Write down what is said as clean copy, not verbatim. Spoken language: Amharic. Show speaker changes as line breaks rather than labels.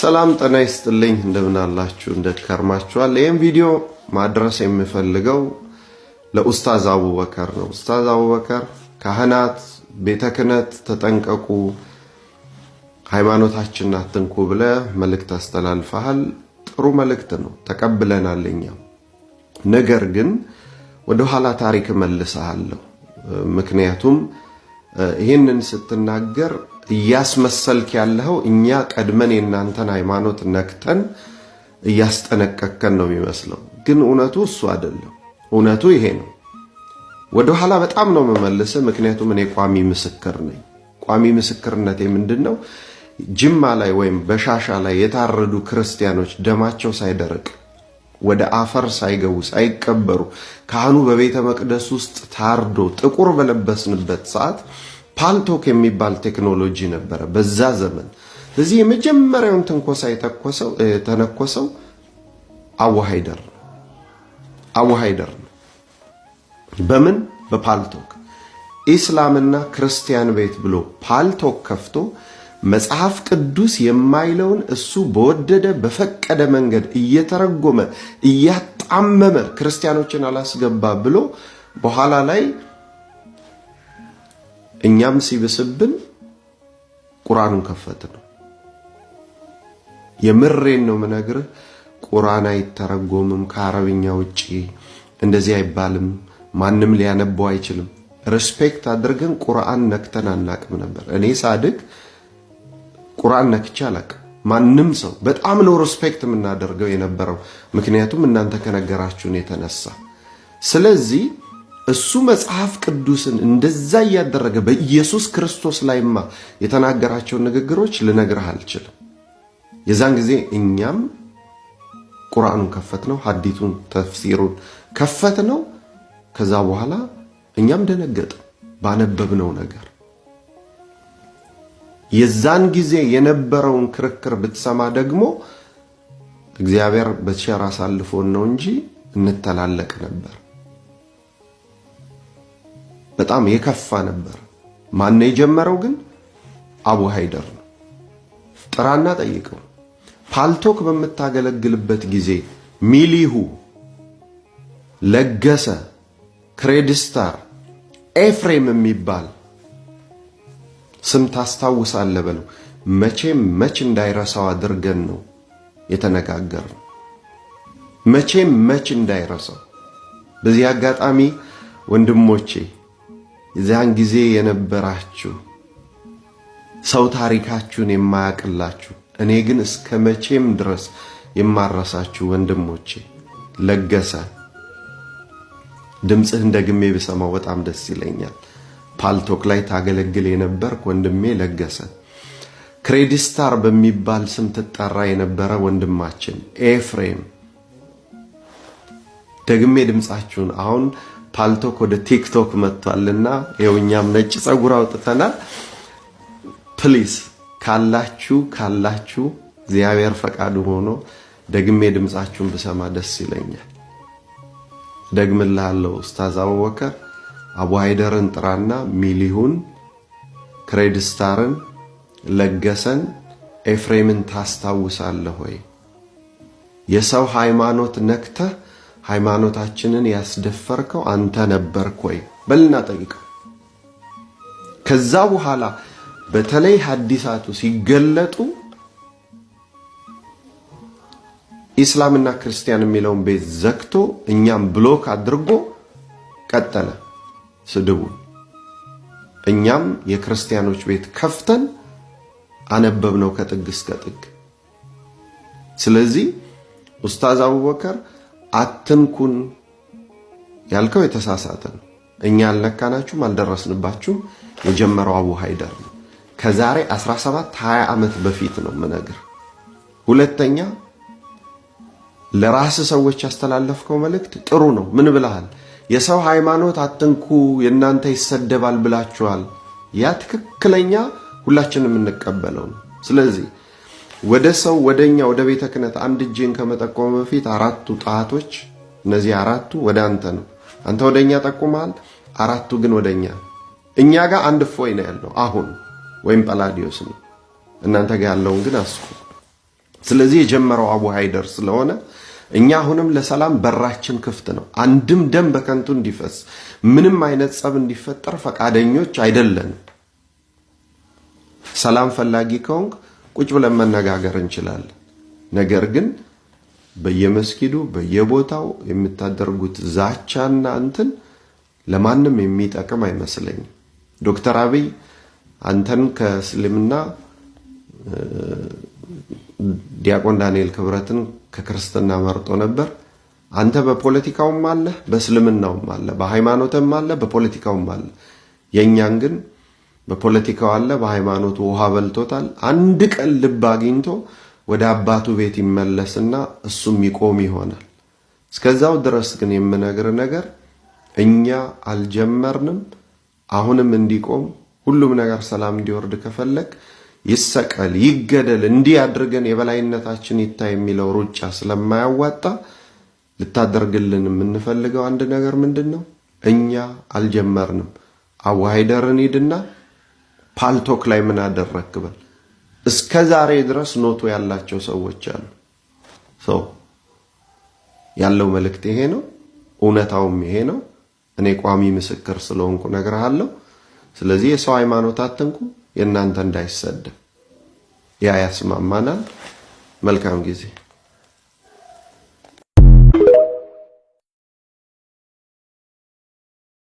ሰላም ጤና ይስጥልኝ እንደምን አላችሁ እንደከርማችኋል። ይሄን ቪዲዮ ማድረስ የምፈልገው ለኡስታዝ አቡበከር ነው። ኡስታዝ አቡበከር ካህናት ቤተ ክህነት ተጠንቀቁ፣ ሃይማኖታችንን አትንኩ ብለ መልእክት አስተላልፈሃል። ጥሩ መልእክት ነው፣ ተቀብለናል እኛም። ነገር ግን ወደ ኋላ ታሪክ መልሰሃለሁ። ምክንያቱም ይሄንን ስትናገር እያስመሰልክ ያለው እኛ ቀድመን የናንተን ሃይማኖት ነክተን እያስጠነቀቀን ነው የሚመስለው። ግን እውነቱ እሱ አይደለም። እውነቱ ይሄ ነው። ወደ ኋላ በጣም ነው መመለስ፣ ምክንያቱም እኔ ቋሚ ምስክር ነኝ። ቋሚ ምስክርነቴ ምንድነው? ጅማ ላይ ወይም በሻሻ ላይ የታረዱ ክርስቲያኖች ደማቸው ሳይደርቅ ወደ አፈር ሳይገቡ ሳይቀበሩ ካህኑ በቤተ መቅደስ ውስጥ ታርዶ ጥቁር በለበስንበት ሰዓት ፓልቶክ የሚባል ቴክኖሎጂ ነበረ በዛ ዘመን። ስለዚህ የመጀመሪያውን ትንኮሳ የተነኮሰው አቡሃይደር ነው። በምን? በፓልቶክ። ኢስላምና ክርስቲያን ቤት ብሎ ፓልቶክ ከፍቶ መጽሐፍ ቅዱስ የማይለውን እሱ በወደደ በፈቀደ መንገድ እየተረጎመ እያጣመመ ክርስቲያኖችን አላስገባ ብሎ በኋላ ላይ እኛም ሲብስብን ቁርአኑን ከፈት ነው። የምሬን ነው ምነግርህ። ቁርአን አይተረጎምም ከአረብኛ ውጪ፣ እንደዚህ አይባልም፣ ማንም ሊያነበው አይችልም። ሪስፔክት አድርገን ቁርአን ነክተን አናቅም ነበር። እኔ ሳድግ ቁርአን ነክቼ አላቅም። ማንም ሰው በጣም ነው ሪስፔክት የምናደርገው የነበረው፣ ምክንያቱም እናንተ ከነገራችሁን የተነሳ። ስለዚህ እሱ መጽሐፍ ቅዱስን እንደዛ ያደረገ በኢየሱስ ክርስቶስ ላይማ የተናገራቸው ንግግሮች ልነግርህ አልችልም። የዛን ጊዜ እኛም ቁርአኑን ከፈትነው፣ ሐዲቱን ተፍሲሩን ከፈትነው። ከዛ በኋላ እኛም ደነገጥን ባነበብነው ነገር። የዛን ጊዜ የነበረውን ክርክር ብትሰማ ደግሞ እግዚአብሔር በቸር አሳልፎን ነው እንጂ እንተላለቅ ነበር። በጣም የከፋ ነበር። ማን የጀመረው ግን? አቡሃይደር ነው። ጥራና ጠይቀው። ፓልቶክ በምታገለግልበት ጊዜ ሚሊሁ፣ ለገሰ፣ ክሬዲስታር፣ ኤፍሬም የሚባል ስም ታስታውሳለህ በለው። መች እንዳይረሳው አድርገን ነው የተነጋገርነው። መች እንዳይረሳው። በዚህ አጋጣሚ ወንድሞቼ የዛን ጊዜ የነበራችሁ ሰው ታሪካችሁን የማያቅላችሁ፣ እኔ ግን እስከ መቼም ድረስ የማረሳችሁ ወንድሞቼ፣ ለገሰ ድምጽህን ደግሜ ብሰማው በጣም ደስ ይለኛል። ፓልቶክ ላይ ታገለግል የነበርክ ወንድሜ ለገሰ፣ ክሬዲስታር በሚባል ስም ትጠራ የነበረ ወንድማችን ኤፍሬም፣ ደግሜ ድምጻችሁን አሁን ፓልቶክ ወደ ቲክቶክ መጥቷልና የውኛም ነጭ ጸጉር አውጥተናል። ፕሊስ ካላችሁ እግዚአብሔር ፈቃዱ ሆኖ ደግሜ ድምጻችሁን ብሰማ ደስ ይለኛል። ደግምልሃለሁ። ኡስታዝ አቡበከር አቡሃይደርን ጥራና ሚሊሁን፣ ክሬዲስታርን፣ ለገሰን፣ ኤፍሬምን ታስታውሳለህ ወይ? የሰው ሃይማኖት ነክተህ ሃይማኖታችንን ያስደፈርከው አንተ ነበርክ ወይ በልና ጠይቀው። ከዛ በኋላ በተለይ ሐዲሳቱ ሲገለጡ ኢስላምና ክርስቲያን የሚለውን ቤት ዘግቶ እኛም ብሎክ አድርጎ ቀጠለ ስድቡ። እኛም የክርስቲያኖች ቤት ከፍተን አነበብነው ከጥግ እስከ ጥግ። ስለዚህ ኡስታዝ አቡበከር አትንኩን ያልከው የተሳሳተ ነው። እኛ አልነካናችሁም፣ አልደረስንባችሁም። የጀመረው አቡሃይደር ነው ከዛሬ 17-20 ዓመት በፊት ነው ምነግር። ሁለተኛ ለራስ ሰዎች ያስተላለፍከው መልእክት ጥሩ ነው። ምን ብለሃል? የሰው ሃይማኖት አትንኩ የናንተ ይሰደባል ብላችኋል። ያ ትክክለኛ ሁላችንም እንቀበለው ነው። ስለዚህ ወደ ሰው ወደኛ ወደ ቤተ ክህነት አንድ እጄን ከመጠቆም በፊት አራቱ ጣቶች፣ እነዚህ አራቱ ወደ አንተ ነው። አንተ ወደኛ ጠቁመሃል፣ አራቱ ግን ወደኛ። እኛ ጋር አንድ ፎይ ነው ያለው አሁን፣ ወይም ጳላዲዮስ ነው። እናንተ ጋር ያለውን ግን አስኩ። ስለዚህ የጀመረው አቡ ሃይደር ስለሆነ እኛ አሁንም ለሰላም በራችን ክፍት ነው። አንድም ደም በከንቱ እንዲፈስ ምንም አይነት ጸብ እንዲፈጠር ፈቃደኞች አይደለንም። ሰላም ፈላጊ ከሆንክ ቁጭ ብለን መነጋገር እንችላለን። ነገር ግን በየመስጊዱ በየቦታው የምታደርጉት ዛቻና እንትን ለማንም የሚጠቅም አይመስለኝም። ዶክተር አብይ አንተን ከእስልምና ዲያቆን ዳንኤል ክብረትን ከክርስትና መርጦ ነበር። አንተ በፖለቲካውም አለ፣ በእስልምናውም አለ፣ በሃይማኖትም አለ፣ በፖለቲካውም አለ። የኛን ግን በፖለቲካው አለ፣ በሃይማኖቱ ውሃ በልቶታል። አንድ ቀን ልብ አግኝቶ ወደ አባቱ ቤት ይመለስና እሱም ይቆም ይሆናል። እስከዛው ድረስ ግን የምነግር ነገር እኛ አልጀመርንም። አሁንም እንዲቆም ሁሉም ነገር ሰላም እንዲወርድ ከፈለክ ይሰቀል፣ ይገደል፣ እንዲህ አድርገን የበላይነታችን ይታይ የሚለው ሩጫ ስለማያዋጣ ልታደርግልን የምንፈልገው አንድ ነገር ምንድነው? እኛ አልጀመርንም። አቡ ሃይደርን ሂድና ፓልቶክ ላይ ምን አደረክ በል። እስከ ዛሬ ድረስ ኖቶ ያላቸው ሰዎች አሉ። ሰው ያለው መልእክት ይሄ ነው፣ እውነታውም ይሄ ነው። እኔ ቋሚ ምስክር ስለሆንኩ ነግሬሃለሁ። ስለዚህ የሰው ሃይማኖት አትንኩ፣ የእናንተ እንዳይሰደብ። ያ ያስማማናል። መልካም ጊዜ